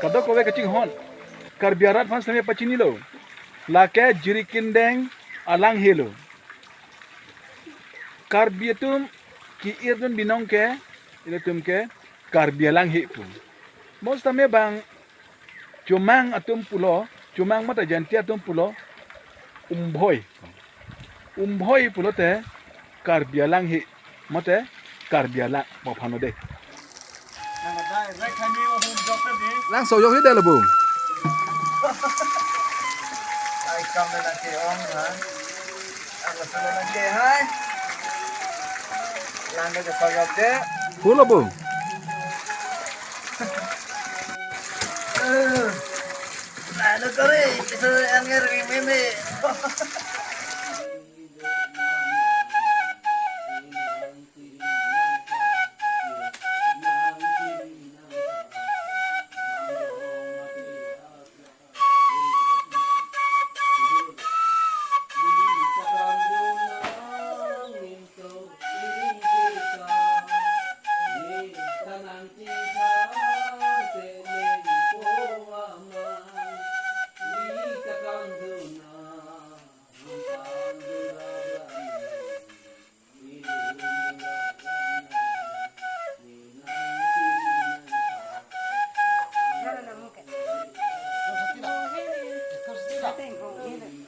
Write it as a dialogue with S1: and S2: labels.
S1: Kadok kowe kecing hon. Kar biarat fans tame pacini lo. Lake jirikin deng alang helo. Kar biatum ki irdun binong ke ilatum ke kar bialang hi pun. Mos tame bang cumang atum pulo, cumang mata janti atum pulo umboy. Umboy pulo te kar bialang hi mate kar bialang mo phanode. Lang so yo hi de labu.
S2: Ai kam na ke ong ha. Ang solo na ke hai. Lang ke so de.
S1: Pulo bu.
S2: Ano kare? Isa ang ngeri meme.
S3: Tengo, mire.